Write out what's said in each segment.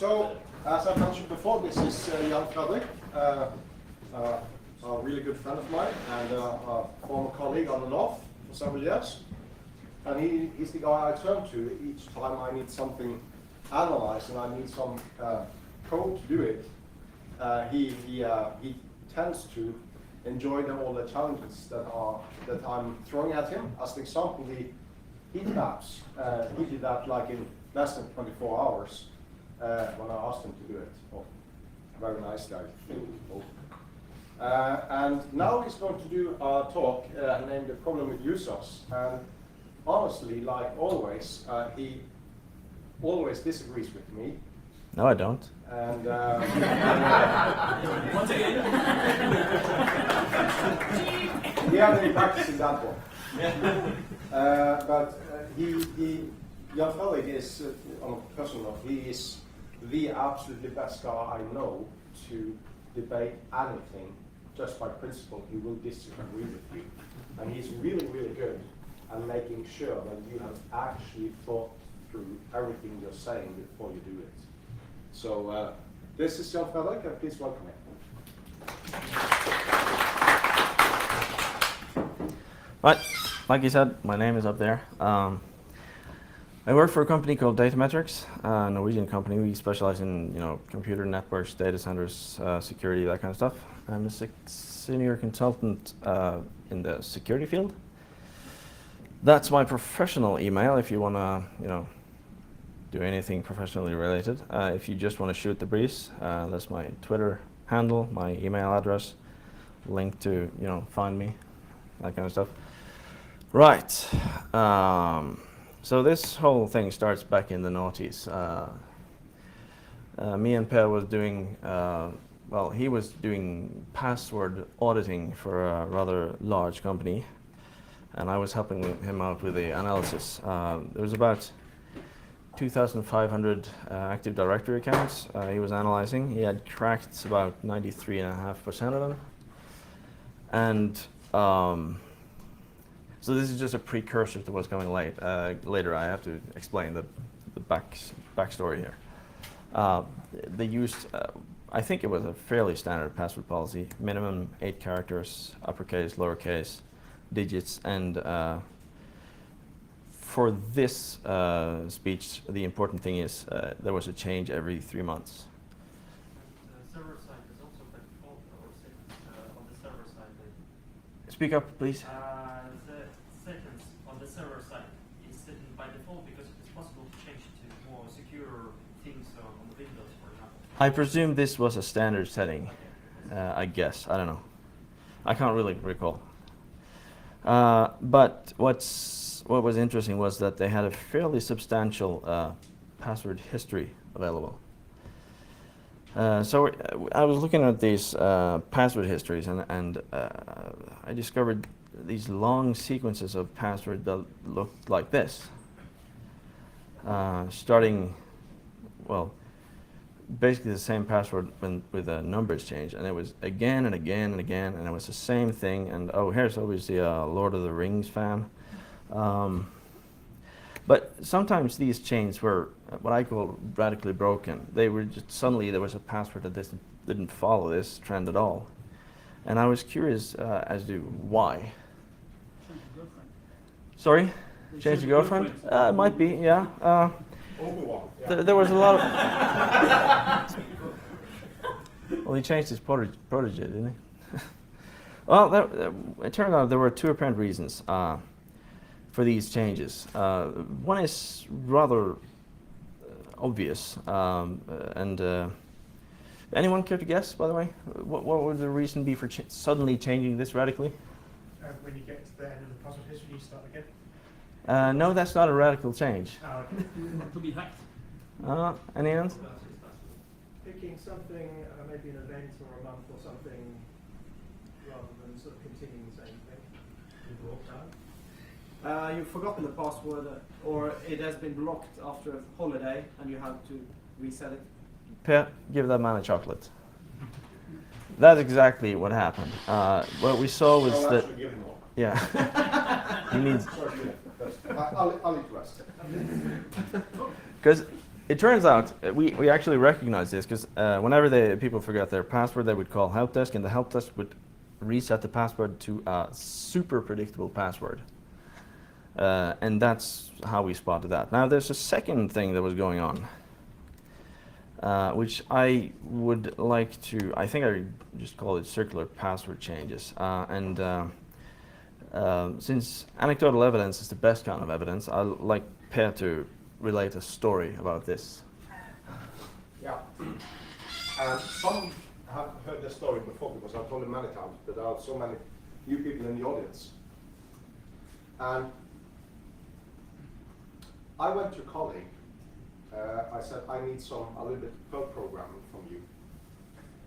So, as I mentioned before, this is Jan Fredrik, a really good friend of mine and a former colleague on and off for several years. And he's the guy I turn to each time I need something analyzed and I need some code to do it. He tends to enjoy all the challenges that I'm throwing at him. As an example, the heat maps. He did that like in less than 24 hours when I asked him to do it. Oh, very nice guy. And now he's going to do a talk named "The Problem with Users." And honestly, like always, he always disagrees with me. No, I don't. And once again, he hasn't practicing that one. But Jan Fredrik is, on a personal note, he is the absolutely best guy I know to debate anything just by principle. He will disagree with you. And he's really, really good at making sure that you have actually thought through everything you're saying before you do it. So this is Jan Fredrik, and please welcome him. Right, like you said, my name is up there. I work for a company called Datametrics, a Norwegian company. We specialize in computer networks, data centers, security, that kind of stuff. I'm a senior consultant in the security field. That's my professional email if you want to do anything professionally related. If you just want to shoot the breeze, that's my Twitter handle, my email address, link to find me, that kind of stuff. Right. So this whole thing starts back in the noughties. Me and Per was doing, he was doing password auditing for a rather large company, and I was helping him out with the analysis. There was about 2,500 Active Directory accounts he was analyzing. He had cracked about 93.5% of them. And so this is just a precursor to what's coming later. I have to explain the backstory here. They used, I think it was a fairly standard password policy, minimum 8 characters, uppercase, lowercase, digits, and for this speech, the important thing is there was a change every 3 months. the server side is also by default, or on the server side. Speak up, please. The settings on the server side is set by default because it's possible to change to more secure things on the Windows, for example. I presume this was a standard setting. I guess. I don't know. I can't really recall. But what was interesting was that they had a fairly substantial password history available. So I was looking at these password histories, and I discovered these long sequences of passwords that looked like this. Starting, basically the same password with the numbers changed, and it was again and again and again, and it was the same thing. And here's obviously a Lord of the Rings fan. But sometimes these chains were what I call radically broken. They were just suddenly there was a password that didn't follow this trend at all, and I was curious as to why. Sorry, change the girlfriend? It might be, yeah. There was a lot of. Well, he changed his protege, didn't he? Well, it turned out there were 2 apparent reasons for these changes. One is rather obvious, and anyone care to guess, by the way? What would the reason be for suddenly changing this radically? When you get to the end of the password history, you start again? No, that's not a radical change. To be hacked. Any hands? Picking something, maybe an event or a month or something, rather than sort of continuing the same thing. You've forgotten the password, or it has been blocked after a holiday, and you have to reset it. Per, give that man a chocolate. That's exactly what happened. What we saw was that. Yeah. He needs. I'll eat the rest. Because it turns out we actually recognize this because whenever people forget their password, they would call help desk, and the help desk would reset the password to a super predictable password. And that's how we spotted that. Now there's a second thing that was going on, which I would like to, I think I just call it circular password changes. Since anecdotal evidence is the best kind of evidence, I'd like Per to relate a story about this. Yeah. Some have heard this story before because I've told it many times, but there are so many new people in the audience. And I went to a colleague. I said, I need a little bit of code programming from you,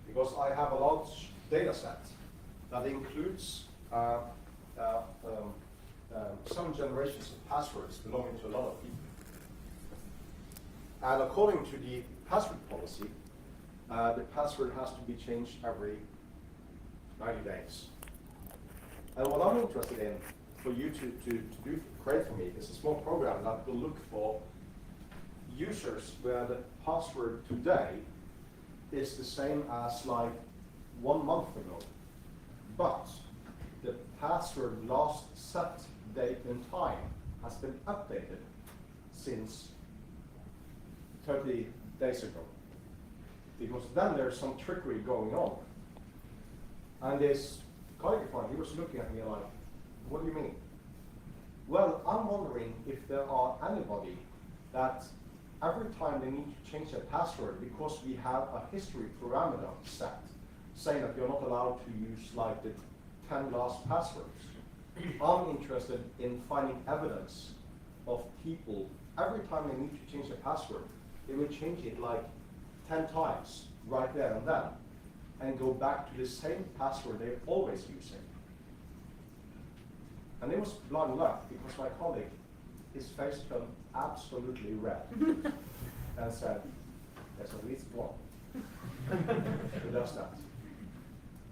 because I have a large data set that includes some generations of passwords belonging to a lot of people. And according to the password policy, the password has to be changed every 90 days. And what I'm interested in for you to create for me is a small program that will look for users where the password today is the same as like 1 month ago, but the password last set date and time has been updated since 30 days ago. Because then there's some trickery going on. And this colleague of mine, he was looking at me like, what do you mean? Well, I'm wondering if there are anybody that every time they need to change their password, because we have a history parameter set saying that you're not allowed to use like the 10 last passwords. I'm interested in finding evidence of people, every time they need to change their password, they will change it like 10 times right there and then, and go back to the same password they're always using. And it was blind luck, because my colleague, his face turned absolutely red and said, there's at least one who does that.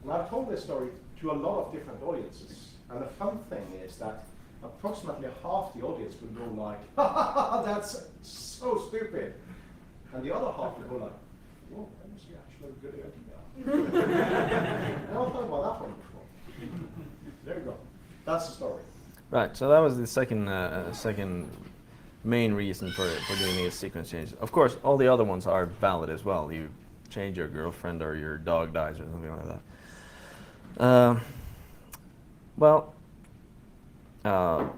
And I've told this story to a lot of different audiences. And the fun thing is that approximately half the audience would go like, ha ha ha, that's so stupid. And the other half would go like, whoa, that was actually a good idea. I don't thought about that one before. There you go. That's the story. Right, so that was the second main reason for doing these sequence changes. Of course, all the other ones are valid as well. You change your girlfriend or your dog dies or something like that.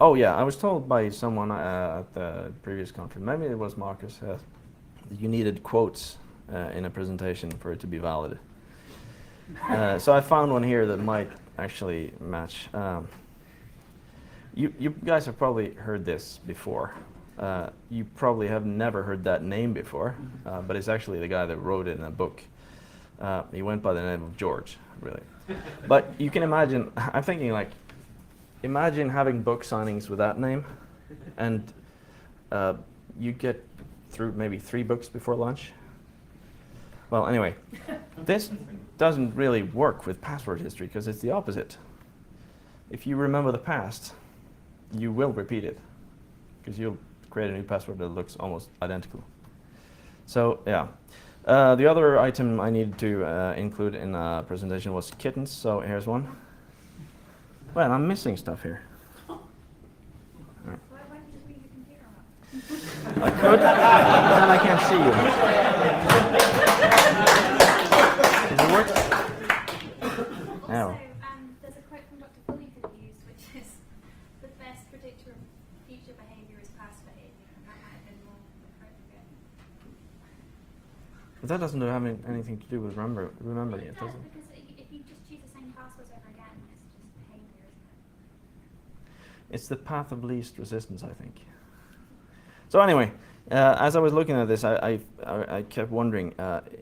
Oh yeah, I was told by someone at the previous conference, maybe it was Marcus, that you needed quotes in a presentation for it to be valid. So I found one here that might actually match. You guys have probably heard this before. You probably have never heard that name before, but it's actually the guy that wrote it in a book. He went by the name of George, really. But you can imagine, I'm thinking like, imagine having book signings with that name, and you get through maybe 3 books before lunch. Well, anyway, this doesn't really work with password history because it's the opposite. If you remember the past, you will repeat it because you'll create a new password that looks almost identical. So yeah. The other item I needed to include in a presentation was kittens, so here's one. Well, I'm missing stuff here. Why don't you just leave your computer up? I could, but then I can't see you. Does it work? No. Also, there's a quote from Dr. Foley could have used, which is, the best predictor of future behaviour is past behaviour, and that might have been more appropriate. But that doesn't have anything to do with remembering it, does it? Because if you just choose the same passwords over again, it's just behaviour, isn't it? It's the path of least resistance, I think. So anyway, as I was looking at this, I kept wondering,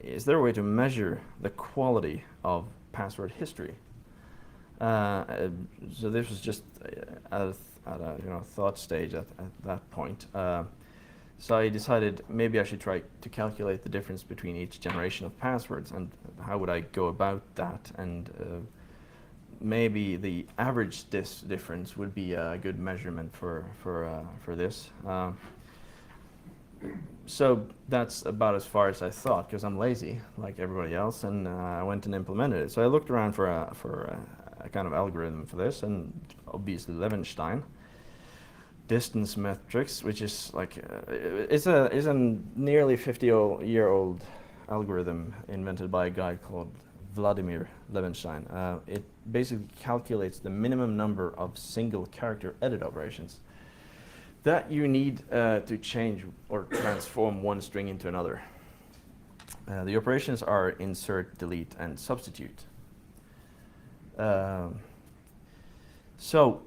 is there a way to measure the quality of password history? So this was just at a thought stage at that point. So I decided maybe I should try to calculate the difference between each generation of passwords, and how would I go about that, and maybe the average difference would be a good measurement for this. So that's about as far as I thought, because I'm lazy, like everybody else, and I went and implemented it. So I looked around for a kind of algorithm for this, and obviously Leversund distance metrics, which is like is a nearly 50-year-old algorithm invented by a guy called Vladimir Leversund. It basically calculates the minimum number of single character edit operations that you need to change or transform one string into another. The operations are insert, delete, and substitute. So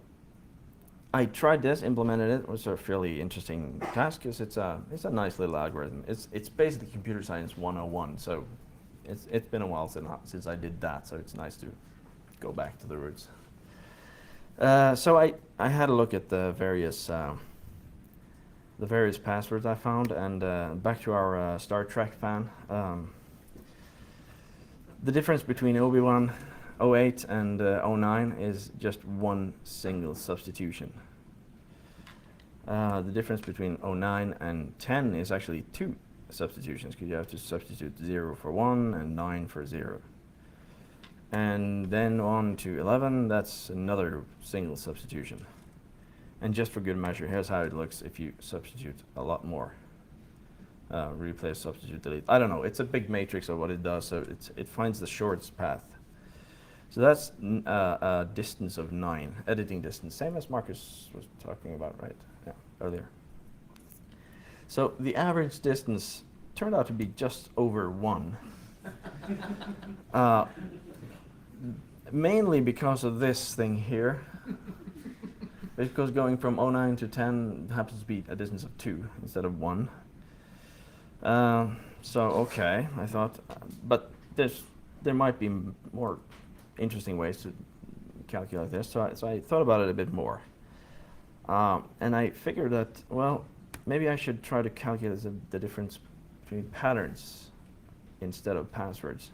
I tried this, implemented it. It was a fairly interesting task because it's a nice little algorithm. It's basically computer science 101. So it's been a while since I did that. So it's nice to go back to the roots. So I had a look at the various passwords I found, and back to our Star Trek fan. The difference between Obi-Wan 08 and 09 is just one single substitution. The difference between 09 and 10 is actually two substitutions, because you have to substitute 0 for 1 and 9 for 0. And then on to 11, that's another single substitution. And just for good measure, here's how it looks if you substitute a lot more. Replace, substitute, delete. I don't know, it's a big matrix of what it does, so it finds the shortest path. So that's a distance of 9, editing distance, same as Marcus was talking about, right? Yeah, earlier. So the average distance turned out to be just over 1. Mainly because of this thing here. Because going from 09 to 10 happens to be a distance of 2 instead of 1. So okay, I thought, but there might be more interesting ways to calculate this. So I thought about it a bit more, and I figured that, well, maybe I should try to calculate the difference between patterns instead of passwords.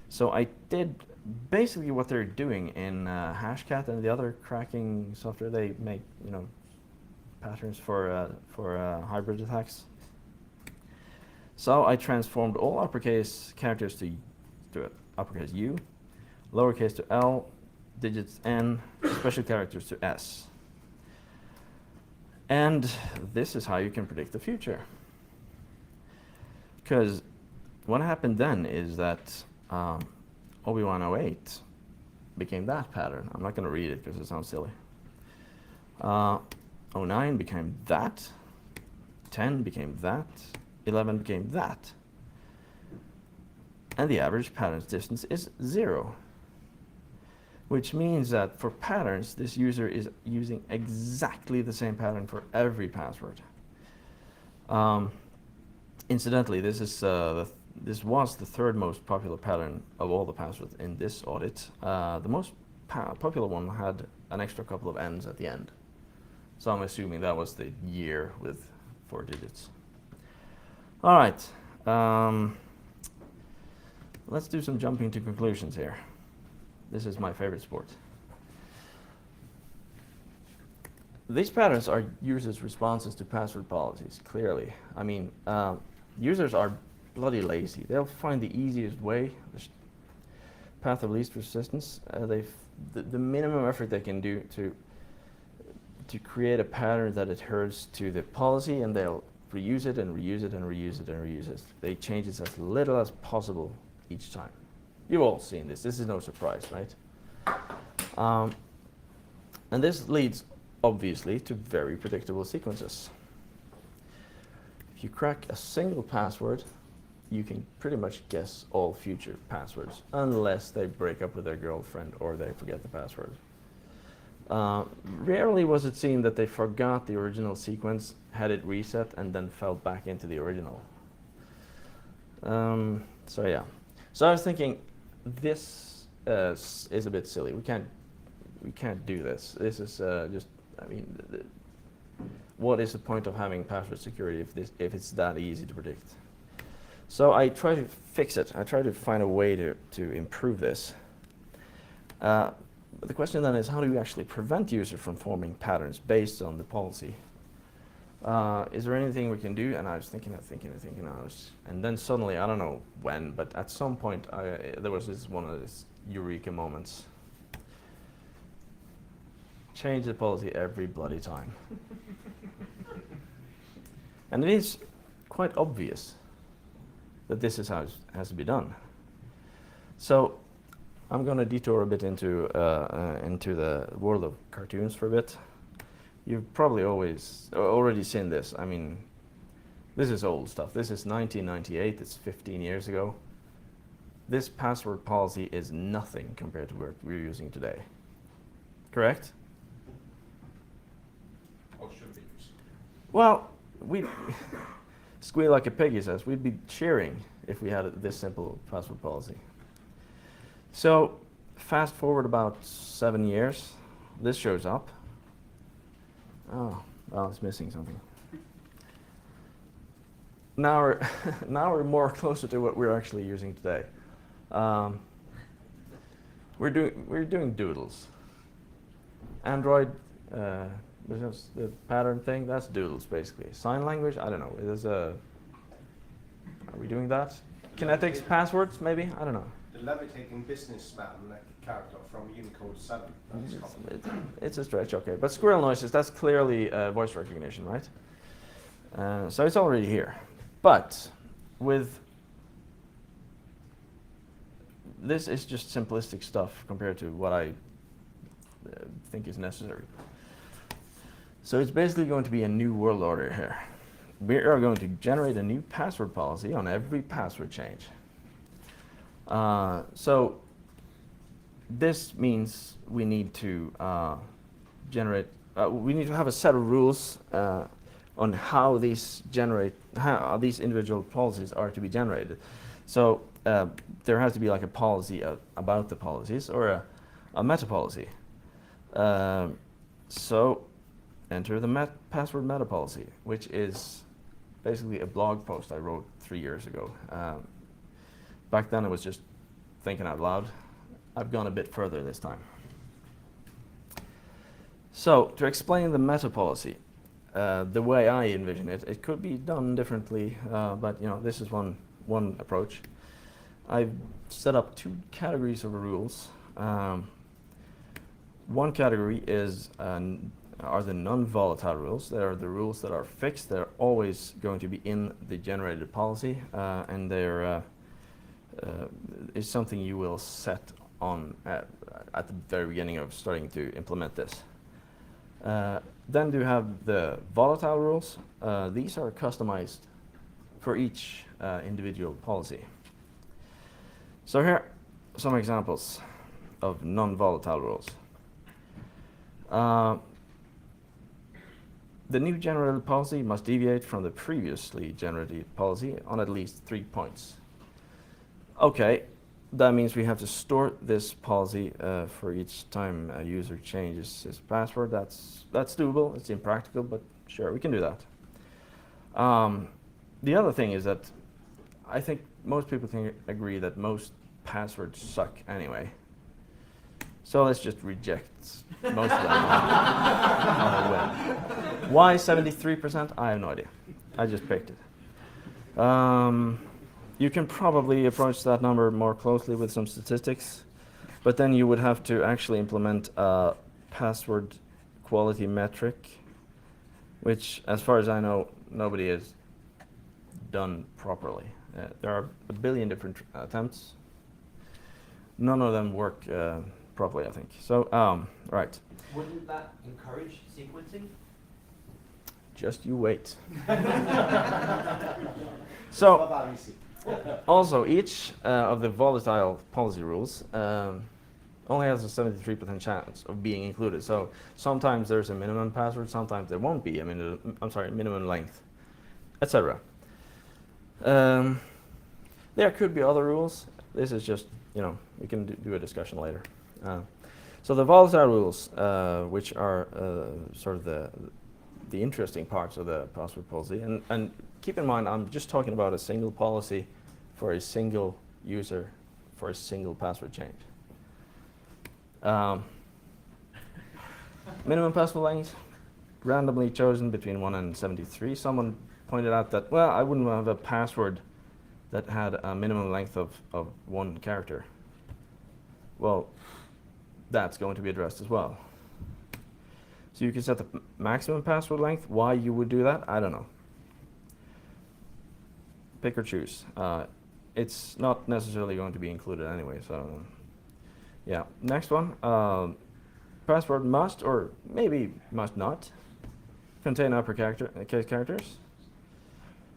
So I did basically what they're doing in Hashcat and the other cracking software. They make, you know, patterns for hybrid attacks. So I transformed all uppercase characters to uppercase U, lowercase to L, digits N, special characters to S. And this is how you can predict the future. Because what happened then is that Obi-Wan 08 became that pattern. I'm not going to read it because it sounds silly. 09 became that. 10 became that. 11 became that. And the average pattern's distance is 0. Which means that for patterns, this user is using exactly the same pattern for every password. Incidentally, this was the third most popular pattern of all the passwords in this audit. The most popular one had an extra couple of N's at the end. So I'm assuming that was the year with 4 digits. All right, let's do some jumping to conclusions here. This is my favorite sport. These patterns are users' responses to password policies, clearly. I mean, users are bloody lazy. They'll find the easiest way, the path of least resistance. The minimum effort they can do to create a pattern that adheres to the policy, and they'll reuse it and reuse it and reuse it and reuse it. They change it as little as possible each time. You've all seen this. This is no surprise, right? And this leads, obviously, to very predictable sequences. If you crack a single password, you can pretty much guess all future passwords, unless they break up with their girlfriend or they forget the password. Rarely was it seen that they forgot the original sequence, had it reset, and then fell back into the original. So yeah. So I was thinking, this is a bit silly. We can't do this. This is just, I mean, what is the point of having password security if it's that easy to predict? So I try to fix it. I try to find a way to improve this. But the question then is, how do you actually prevent users from forming patterns based on the policy? Is there anything we can do? And I was thinking, and then suddenly, I don't know when, but at some point, there was one of these eureka moments. Change the policy every bloody time. And it is quite obvious that this is how it has to be done. So I'm going to detour a bit into the world of cartoons for a bit. You've probably already seen this. I mean, this is old stuff. This is 1998. It's 15 years ago. This password policy is nothing compared to what we're using today. Correct? Or should be used. Well, we squeal like a pig, he says. We'd be cheering if we had this simple password policy. So fast forward about 7 years. This shows up. Oh, well, it's missing something. Now we're more closer to what we're actually using today. We're doing doodles. Android, the pattern thing, that's doodles basically. Sign language, I don't know. Are we doing that? Kinetics, passwords, maybe? I don't know. The levitating businessman character from Unicode 7. It's a stretch, okay. But squirrel noises, that's clearly voice recognition, right? So it's already here. But this is just simplistic stuff compared to what I think is necessary. So it's basically going to be a new world order here. We are going to generate a new password policy on every password change. So this means we need to we need to have a set of rules on how these individual policies are to be generated. So there has to be like a policy about the policies or a meta policy. So enter the password meta policy, which is basically a blog post I wrote 3 years ago. Back then I was just thinking out loud. I've gone a bit further this time. So to explain the meta policy, the way I envision it, it could be done differently, but this is one approach. I've set up 2 categories of rules. One category are the non-volatile rules. They are the rules that are fixed. They're always going to be in the generated policy, and they're is something you will set on at the very beginning of starting to implement this. Then you have the volatile rules. These are customized for each individual policy. So here are some examples of non-volatile rules. The new generated policy must deviate from the previously generated policy on at least 3 points. Okay, that means we have to store this policy for each time a user changes his password. That's doable. It's impractical, but sure, we can do that. The other thing is that I think most people can agree that most passwords suck anyway. So let's just reject most of them on a whim. Why 73%? I have no idea. I just picked it. You can probably approach that number more closely with some statistics, but then you would have to actually implement a password quality metric, which, as far as I know, nobody has done properly. There are a billion different attempts. None of them work properly, I think. So, right. Wouldn't that encourage sequencing? Just you wait. So, also, each of the volatile policy rules only has a 73% chance of being included. So sometimes there's a minimum password, sometimes there won't be. Minimum length, etc. There could be other rules. This is just, we can do a discussion later. So the volatile rules, which are sort of the interesting parts of the password policy, and keep in mind, I'm just talking about a single policy for a single user for a single password change. Minimum password length, randomly chosen between 1 and 73. Someone pointed out that, well, I wouldn't have a password that had a minimum length of 1 character. Well, that's going to be addressed as well. So you can set the maximum password length. Why you would do that, I don't know. Pick or choose. It's not necessarily going to be included anyway, so yeah. Next one. Password must, or maybe must not, contain uppercase characters.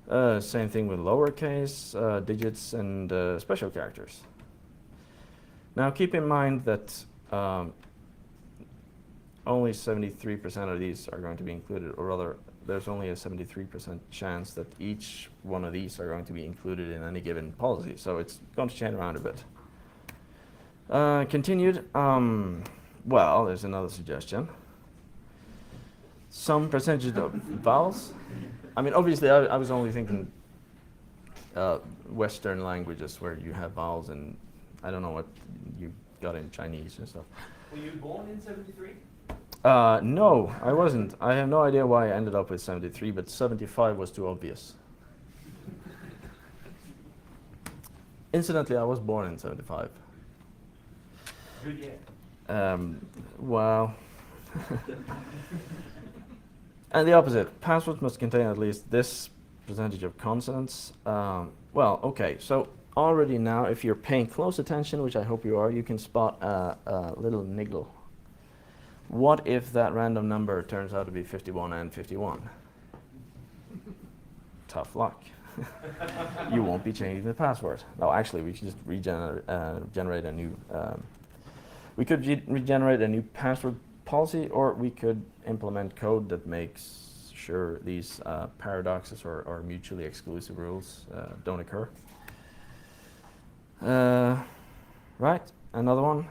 Same thing with lowercase, digits, and special characters. Now keep in mind that only 73% of these are going to be included, or rather, there's only a 73% chance that each one of these are going to be included in any given policy, so it's going to change around a bit. Continued. Well, there's another suggestion. Some percentage of vowels. I mean, obviously, I was only thinking Western languages where you have vowels, and I don't know what you got in Chinese and stuff. Were you born in 73? No, I wasn't. I have no idea why I ended up with 73, but 75 was too obvious. Incidentally, I was born in 75. Good year. Well, and the opposite. Passwords must contain at least this percentage of consonants. Well, okay, so already now, if you're paying close attention, which I hope you are, you can spot a little niggle. What if that random number turns out to be 51 and 51? Tough luck. You won't be changing the password. No, actually, we should just generate a new. We could regenerate a new password policy, or we could implement code that makes sure these paradoxes or mutually exclusive rules don't occur. Right, another one.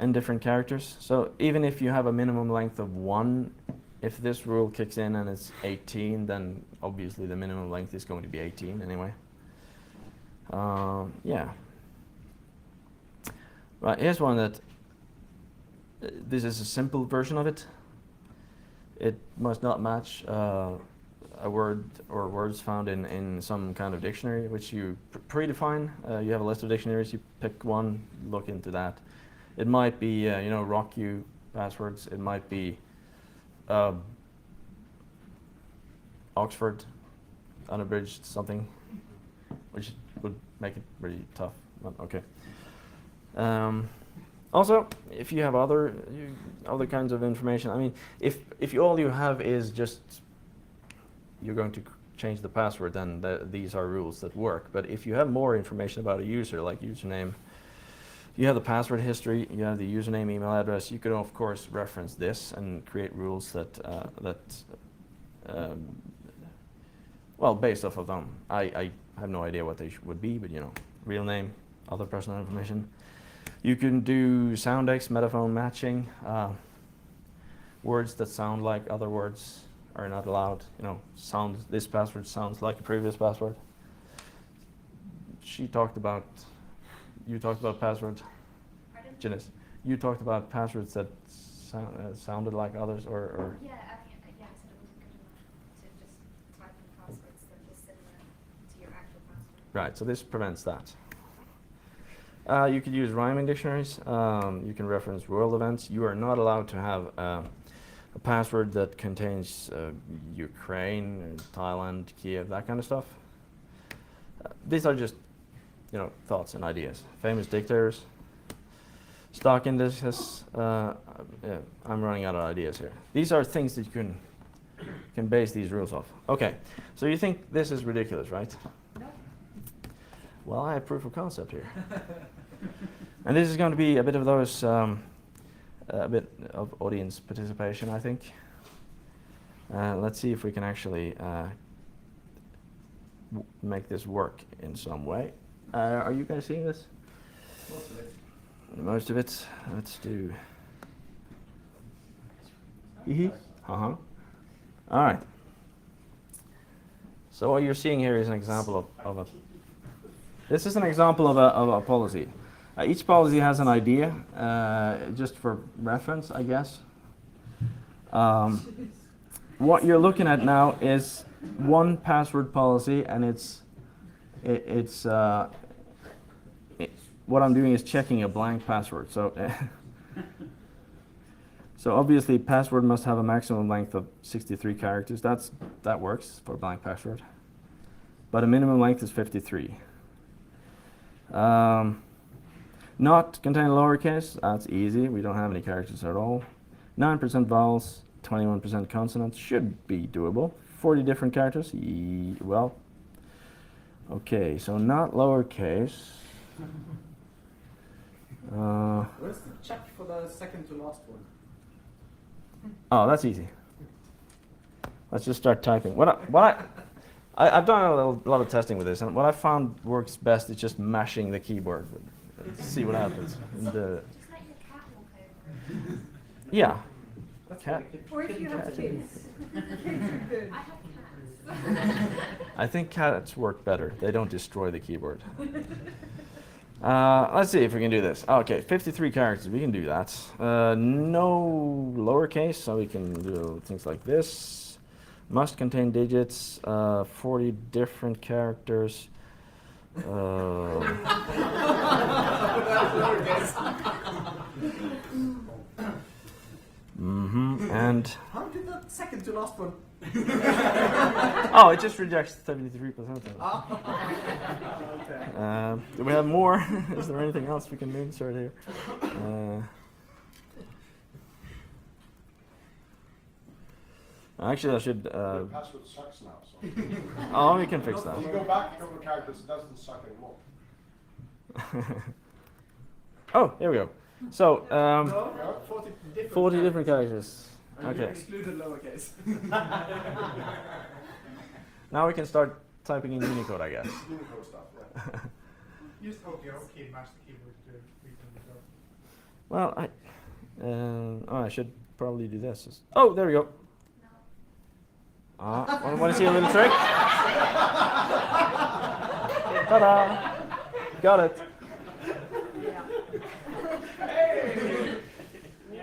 And different characters. So even if you have a minimum length of 1, if this rule kicks in and it's 18, then obviously the minimum length is going to be 18 anyway. Yeah. Right, here's one that, this is a simple version of it. It must not match a word or words found in some kind of dictionary, which you predefine. You have a list of dictionaries, you pick one, look into that. It might be, you know, RockU passwords. It might be Oxford, unabridged something, which would make it really tough. Okay. Also, if you have other kinds of information, I mean, if all you have is just you're going to change the password, then these are rules that work. But if you have more information about a user, like username, you have the password history, you have the username, email address, you could of course reference this and create rules that well, based off of them. I have no idea what they would be, but you know, real name, other personal information. You can do soundex, metaphone matching. Words that sound like other words are not allowed. You know, this password sounds like a previous password. You talked about passwords. Pardon? Janice, you talked about passwords that sounded like others, or Yeah, I think, I said it wasn't good enough to just type in passwords that were similar to your actual password. right. So this prevents that. You could use rhyming dictionaries. You can reference world events. You are not allowed to have a password that contains Ukraine, Thailand, Kiev, that kind of stuff. These are just, you know, thoughts and ideas. Famous dictators. Stock indices. Yeah, I'm running out of ideas here. These are things that you can base these rules off. Okay, so you think this is ridiculous, right? No. Well, I have proof of concept here. And this is going to be a bit of those, a bit of audience participation, I think. Let's see if we can actually make this work in some way. Are you guys seeing this? Most of it. Most of it. Let's do. All right. So what you're seeing here is an example of a. This is an example of a policy. Each policy has an idea, just for reference, I guess. What you're looking at now is one password policy, and what I'm doing is checking a blank password. So, so obviously, password must have a maximum length of 63 characters. That works for a blank password, but a minimum length is 53. Not contain lowercase. That's easy. We don't have any characters at all. 9% vowels, 21% consonants should be doable. 40 different characters. Well, okay. So not lowercase. Where's the check for the second to last one? Oh, that's easy. Let's just start typing. I've done a lot of testing with this, and what I found works best is just mashing the keyboard. See what happens. Just let your cat walk over it. Yeah. That's Cat. Or if you have kids. Kids are good. I have cats. I think cats work better. They don't destroy the keyboard. Let's see if we can do this. Okay, 53 characters. We can do that. No lowercase, so we can do things like this. Must contain digits. 40 different characters. And How did that second to last one? oh, it just rejects 73% of it. Okay. Do we have more? Is there anything else we can insert here? Actually, I should. The password sucks now. So. Oh, we can fix that. If you go back a couple of characters, it doesn't suck anymore. Oh, here we go. So, No, 40 different 40 different characters. And you Okay. excluded lowercase. Now we can start typing in Unicode, I guess. Unicode stuff, yeah. Use OKO key and mash the keyboard to return the job. Well, I should probably do this. Oh, there we go. No. Want to see a little trick? Ta-da! Got it.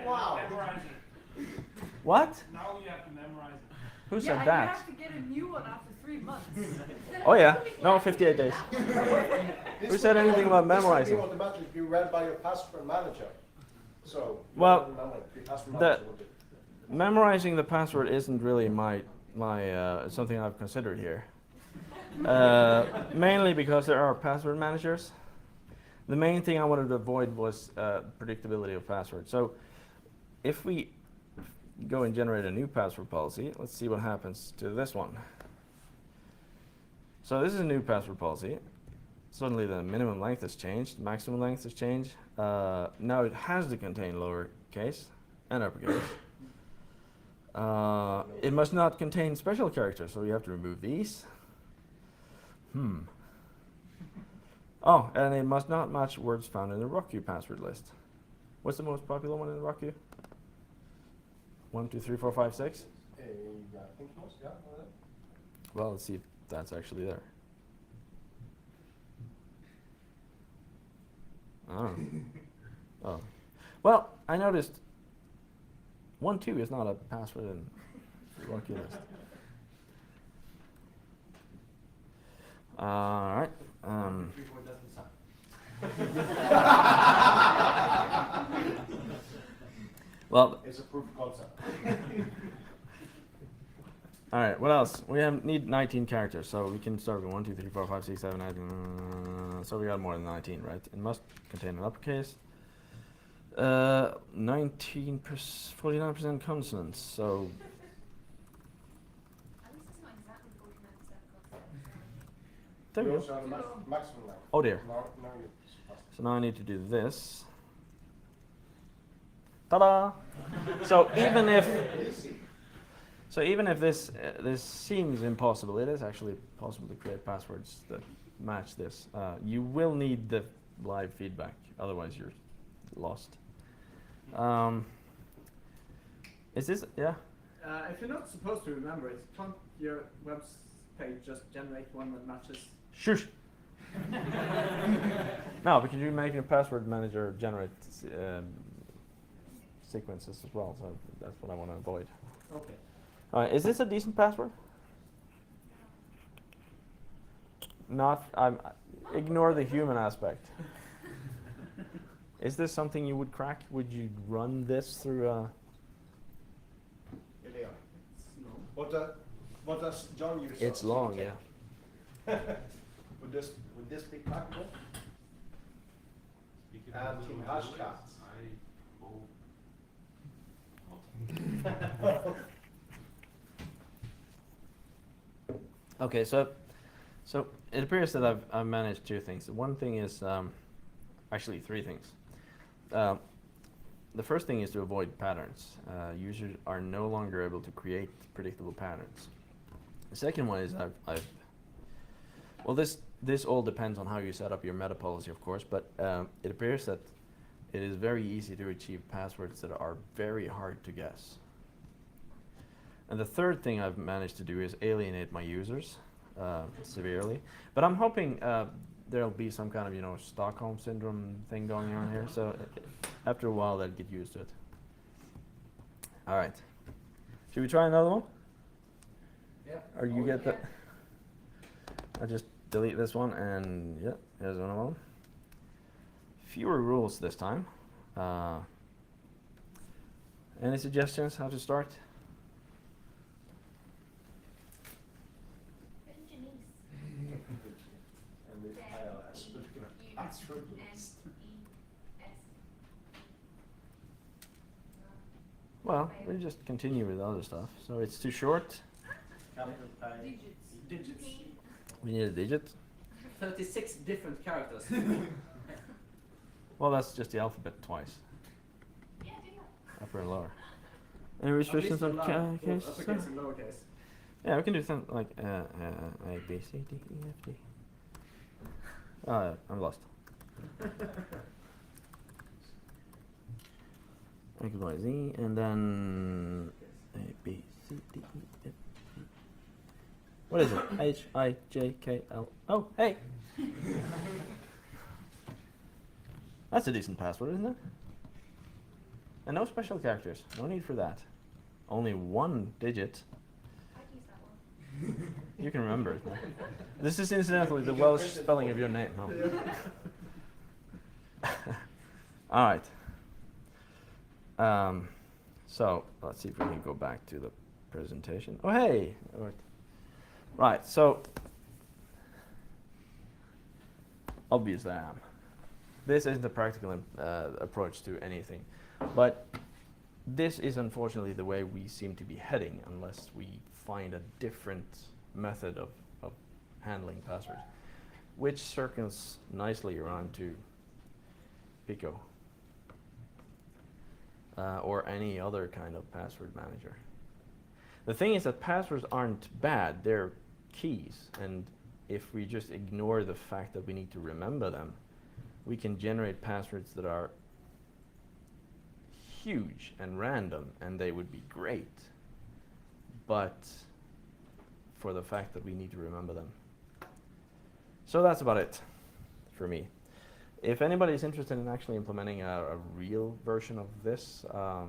Wow. Memorize it. What? Now you have to memorize it. Who Yeah, said and you that? have to get a new one after 3 months. Oh yeah. No, 58 days. Who said anything about memorizing? This will automatically be read by your password manager. So, Well, the password the- manager will do. Memorizing the password isn't really my something I've considered here. Mainly because there are password managers. The main thing I wanted to avoid was predictability of password. So if we go and generate a new password policy, let's see what happens to this one. So this is a new password policy. Suddenly the minimum length has changed, maximum length has changed. Now it has to contain lowercase and uppercase. It must not contain special characters, so we have to remove these. Oh, and it must not match words found in the RockU password list. What's the most popular one in RockU? 1, 2, 3, 4, 5, 6? I think it was, yeah. Well, let's see if that's actually there. Oh. Oh. Well, I noticed 1, 2 is not a password in the RockU list. All right. 3, 4 doesn't suck. Well, It's a proof of concept. all right. What else? We need 19 characters, so we can start with 1, 2, 3, 4, 5, 6, 7, 8. So we got more than 19, right? It must contain an uppercase. 49% consonants. So At least it's not exactly 49% consonants. there we You go. also have a maximum length. Oh dear. Now you So now I need to do this. Ta-da! So even if this this seems impossible, it is actually possible to create passwords that match this. You will need the live feedback, otherwise you're lost. Is this If you're not supposed to remember it, can't your web page just generate one that matches? Shush. No, because you're making a password manager generate sequences as well, so that's what I want to avoid. Okay. Is this a decent password? Not. Ignore the human aspect. Is this something you would crack? Would you run this through a? Ilya, No. what does John use? It's on long, CK? yeah. would this be crackable? Speaking And of in the hashcat. words, not. Okay, so it appears that I've managed two things. One thing is actually three things. The first thing is to avoid patterns. Users are no longer able to create predictable patterns. The second one is well, this all depends on how you set up your meta policy, of course, but it appears that it is very easy to achieve passwords that are very hard to guess. And the third thing I've managed to do is alienate my users severely. But I'm hoping there'll be some kind of, Stockholm syndrome thing going on here. So after a while, they'll get used to it. All right. Should we try another one? Yeah. Or you get that? I'll just delete this one, and yeah, there's one of them. Fewer rules this time. Any suggestions how to start? And with ILS, we're gonna pass through this. Well, we just continue with other stuff. So it's too short. Capital A. Digits. Digits. We need a digit. 36 different characters. Well, that's just the alphabet twice, Yeah, do that. upper and lower. Any restrictions on case? Uppercase and lowercase. Yeah, we can do something like A, B, C, D, E, F, D. I'm lost. X, Y, Z, and then A, B, C, D, E, F, G. What is it? H, I, J, K, L. Oh, hey! That's a decent password, isn't it? And no special characters. No need for that. Only one digit. I'd use that one. You can remember it. No? This is incidentally the Welsh spelling of your name. Huh? All right. So let's see if we can go back to the presentation. Oh, hey. It worked. Right. So obviously, I am. This isn't a practical approach to anything, but this is unfortunately the way we seem to be heading unless we find a different method of handling passwords, which circles nicely around to Pico or any other kind of password manager. The thing is that passwords aren't bad, they're keys, and if we just ignore the fact that we need to remember them, we can generate passwords that are huge and random, and they would be great, but for the fact that we need to remember them. So that's about it for me. If anybody is interested in actually implementing a real version of this, I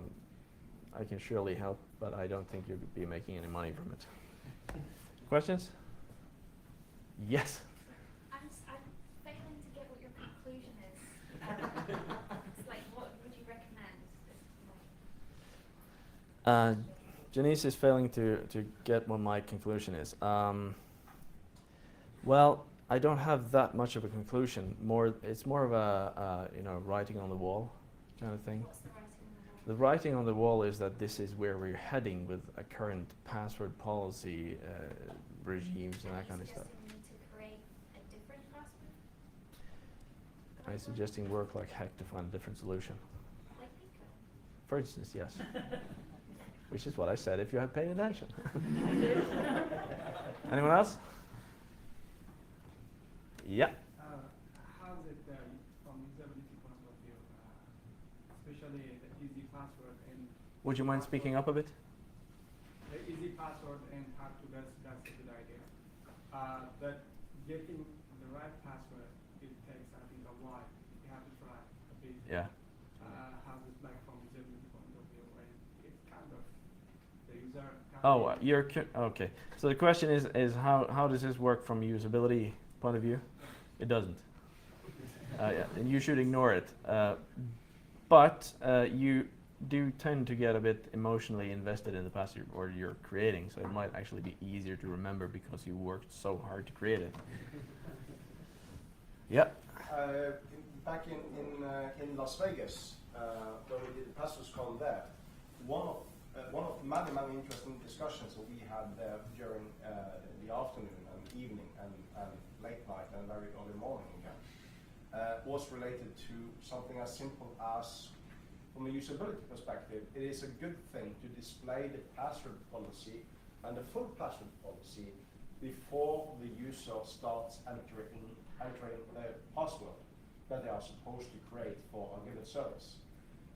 can surely help, but I don't think you'll be making any money from it. Questions? Yes? I'm failing to get what your conclusion is. It's like, what would you recommend? Janice is failing to get what my conclusion is. Well, I don't have that much of a conclusion. It's more of a writing on the wall kind of thing. What's the writing on the wall? The writing on the wall is that this is where we're heading with a current password policy regimes and that kind of stuff. Are you suggesting we need to create a different password? I'm suggesting work like heck to find a different solution. Like Pico? For instance, yes. Which is what I said if you had paid attention. Anyone else? Yeah. How's it from usability point of view, especially the easy password and Would you mind speaking up a bit? the easy password and hard to guess? That's a good idea. But getting the right password, it takes I think a while. You have to try a bit. Yeah. How's it like from usability point of Oh, okay. So the question is how does this work from a usability point of view? It doesn't. Yeah, and you should ignore it. But you do tend to get a bit emotionally invested in the password you're creating, so it might actually be easier to remember because you worked so hard to create it. Yeah. Back in Las Vegas, when we did the PasswordsCon there, one of many interesting discussions that we had there during the afternoon and evening and late night and very early morning again was related to something as simple as, from a usability perspective, it is a good thing to display the password policy and the full password policy before the user starts entering the password that they are supposed to create for a given service.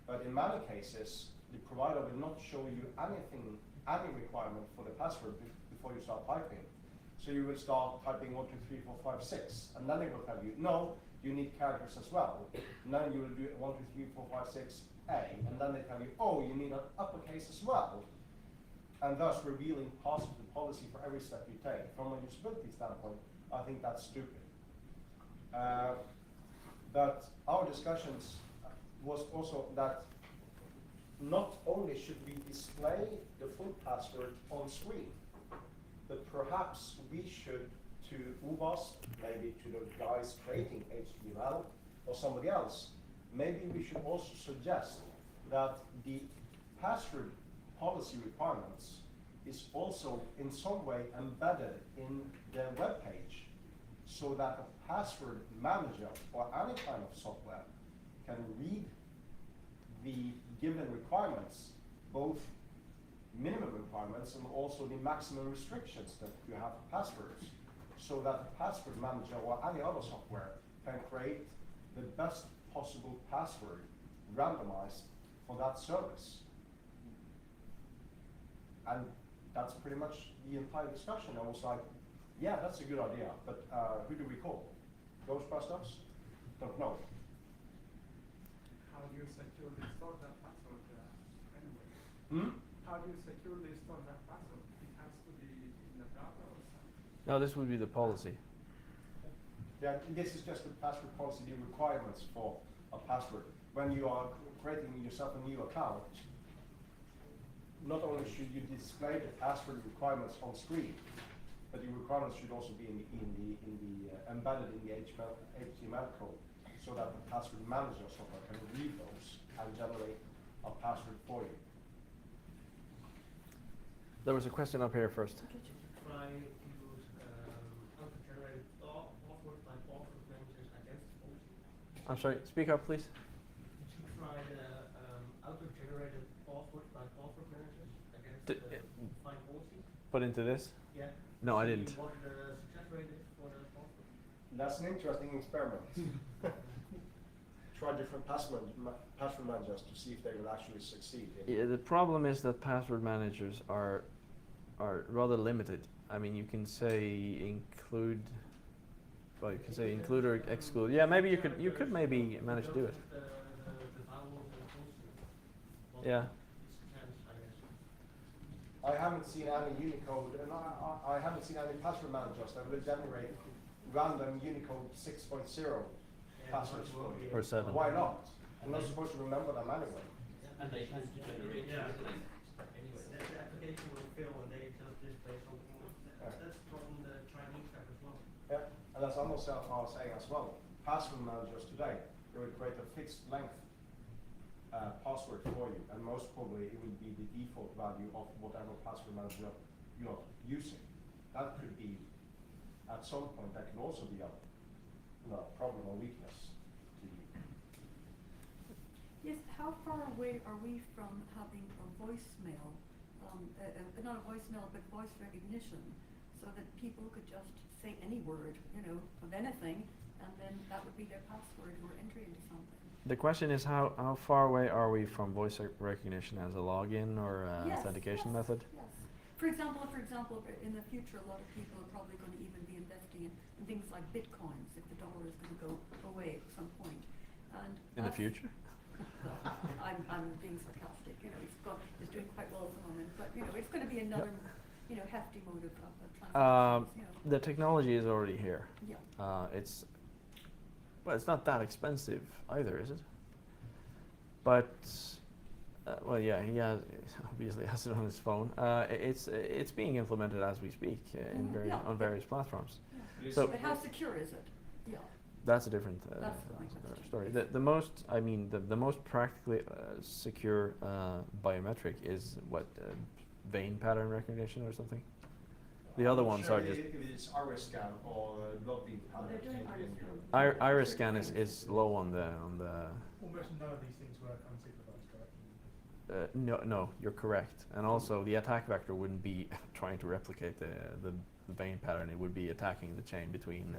But in many cases, the provider will not show you any requirement for the password before you start typing. So you will start typing 1, 2, 3, 4, 5, 6, and then they will tell you, no, you need characters as well. And then you will do 1, 2, 3, 4, 5, 6, A, and then they tell you, oh, you need an uppercase as well, and thus revealing parts of the policy for every step you take. From a usability standpoint, I think that's stupid. But our discussions was also that not only should we display the full password on screen, but perhaps we should, to UBAS, maybe to the guys creating HTML or somebody else, maybe we should also suggest that the password policy requirements is also in some way embedded in the web page, so that a password manager or any kind of software can read the given requirements, both minimum requirements and also the maximum restrictions that you have for passwords, so that the password manager or any other software can create the best possible password randomized for that service. And that's pretty much the entire discussion. I was like, yeah, that's a good idea, but who do we call? Ghostbusters? Don't know. How do you securely store that password anyway? Hmm? How do you securely store that password? It has to be in the data or something? No, this would be the policy. Yeah, this is just the password policy, the requirements for a password. When you are creating yourself a new account, not only should you display the password requirements on screen, but the requirements should also be embedded in the HTML code, so that the password manager software can read those and generate a password for you. There was a question up here first. Try to use auto-generated passwords by password managers against policy. I'm sorry, speak up please. Did you try the auto-generated passwords by password managers against fine policies? Put into this? Yeah. No, I didn't. What the success rate is for the password? That's an interesting experiment. Try different password managers to see if they will actually succeed. Yeah, the problem is that password managers are rather limited. I mean, you can say include, well, you can say include or exclude. Yeah, maybe you could maybe manage to do it. The vowels and consonants. Yeah. It's tense, I guess. I haven't seen any Unicode, and I haven't seen any password managers that will generate random Unicode 6.0 passwords for you. Or 7. Why not? I'm not supposed to remember them anyway. And they tend to generate anyway. The application will fail and they just display something else. Yeah. That's from the Chinese app as well. Yeah, and as Anders was saying as well, password managers today, they will create a fixed length password for you, and most probably it will be the default value of whatever password manager you're using. That could be, at some point, that could also be a problem or weakness to you. Yes, how far away are we from having a voicemail, not a voicemail, but voice recognition, so that people could just say any word, of anything, and then that would be their password or entry into something? The question is how far away are we from voice recognition as a login or authentication method? Yes. For example, in the future, a lot of people are probably going to even be investing in things like bitcoins if the dollar is going to go away at some point. And In the future? I'm being sarcastic. You know, it's doing quite well at the moment, but you know, it's going to be another, you know, hefty mode of transactions. You know. The technology is already here. Yeah. Well, it's not that expensive either, is it? But well, yeah, he obviously has it on his phone. It's being implemented as we speak on various platforms. Yeah. So, but how secure is it? Yeah. That's a different That's the big question. story. The most practically secure biometric is what vein pattern recognition or something. The other ones are just. If it's iris scan or blood bead Oh, they're doing Iris scan is low on the. Almost none of these things work unsupervised, correct? No, you're correct. And also, the attack vector wouldn't be trying to replicate the vein pattern. It would be attacking the chain between.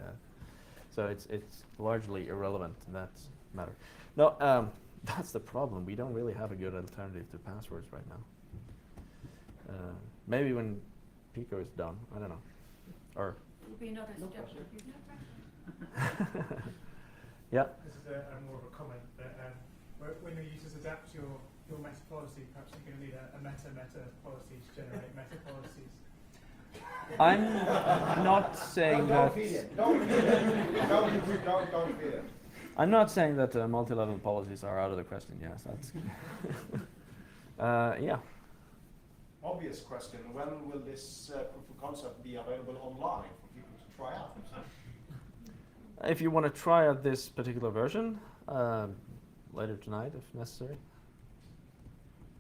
So it's largely irrelevant in that matter. No, that's the problem. We don't really have a good alternative to passwords right now. Maybe when Pico is done, I don't know. Or. It will be another step. Yeah. This is more of a comment that when your users adapt your meta policy, perhaps you're going to need a meta policy to generate meta policies. I'm not saying that. Don't feed it. Don't feed it. Don't feed it. I'm not saying that multi-level policies are out of the question. Yes, that's. Yeah. Obvious question: when will this proof of concept be available online for people to try out? If you want to try out this particular version, later tonight, if necessary.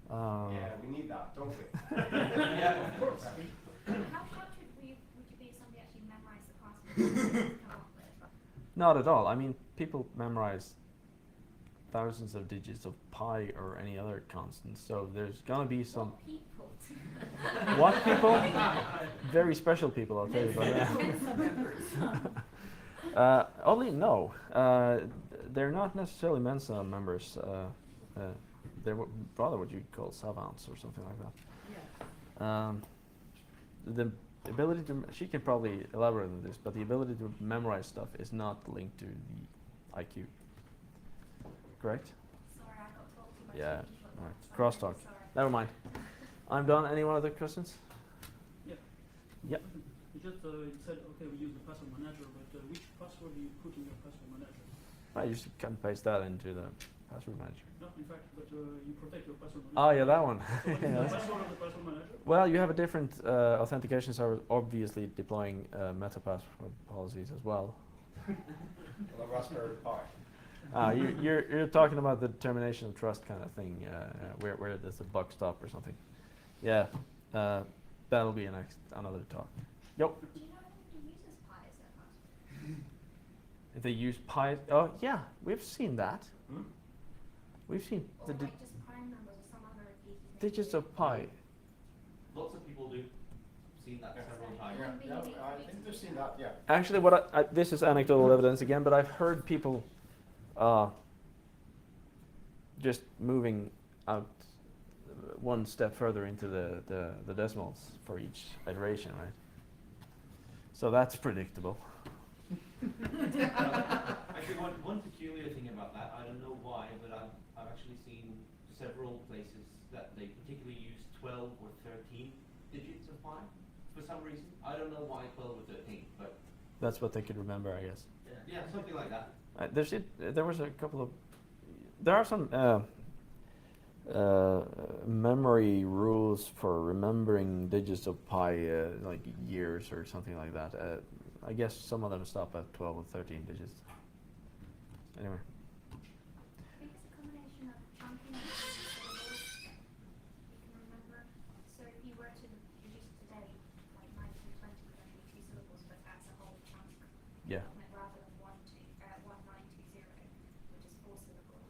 Yeah, we need that, don't we? Yeah, of course. How structured would you be if somebody actually memorized the password? Not at all. I mean, people memorize thousands of digits of pi or any other constant, so there's gonna be some. What people? What people? Very special people, I'll tell you about that. Only no. They're not necessarily Mensa members. They're rather what you'd call savants or something like that. Yeah. The ability to, she can probably elaborate on this, but the ability to memorize stuff is not linked to the IQ. Correct? Sorry, I got told too much. Yeah. Sorry. All right. Crosstalk. Sorry. Never mind. I'm done. Any other questions? Yeah. Yep. You just said, okay, we use the password manager, but which password do you put in your password manager? I just cut and paste that into the password manager. No, in fact, but you protect your password manager. Oh yeah, that one. So what is the password of the password manager? Well, you have a different authentication server, obviously deploying meta password policies as well. The Raspberry Pi. You're talking about the termination of trust kind of thing, where there's a buck stop or something. Yeah, that'll be another talk. Yep. Do you know who uses Pi as their password? If they use Pi, oh yeah, we've seen that. Hmm? We've seen Or the like just prime numbers or some other geeky thing? digits of pi. Lots of people do. Seen that several times. Yeah, I think they've seen that, yeah. Actually, this is anecdotal evidence again, but I've heard people just moving out one step further into the decimals for each iteration, right? So that's predictable. Actually, one peculiar thing about that, I don't know why, but I've actually seen several places that they particularly use 12 or 13 digits of pi for some reason. I don't know why 12 or 13, but That's what they could remember, I guess. yeah, something like that. There was a couple of. There are some memory rules for remembering digits of pi, like years or something like that. I guess some of them stop at 12 or 13 digits. Anyway. I think it's a combination of chunking and syllables you can remember. So if you were to reduce today, like 1920 would only be 2 syllables, but that's a whole chunk. Yeah. Rather than 1920, which is 4 syllables.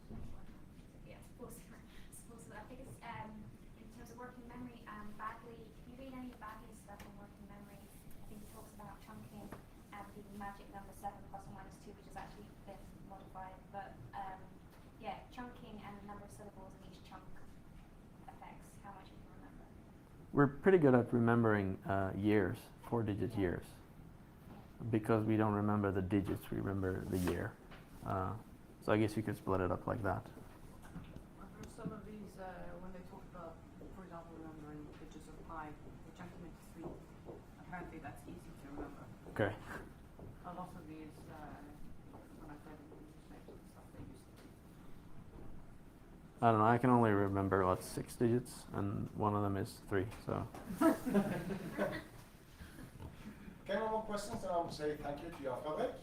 Yeah, it's 4 syllables. I think it's in terms of working memory, Bagley, if you read any Bagley stuff on working memory, I think he talks about chunking and the magic number 7 plus or minus 2, which has actually been modified. But yeah, chunking and the number of syllables in each chunk affects how much you can remember. We're pretty good at remembering years, 4-digit years. Because we don't remember the digits, we remember the year. So I guess you could split it up like that. when they talk about, for example, remembering digits of pi, which I can make 3. Apparently that's easy to remember. Okay. A lot of these, when I played the names and stuff, they use I don't know. I can only remember 6 digits, and one of them is 3. So. Okay, no more questions, and I will say thank you to you, Fredrik.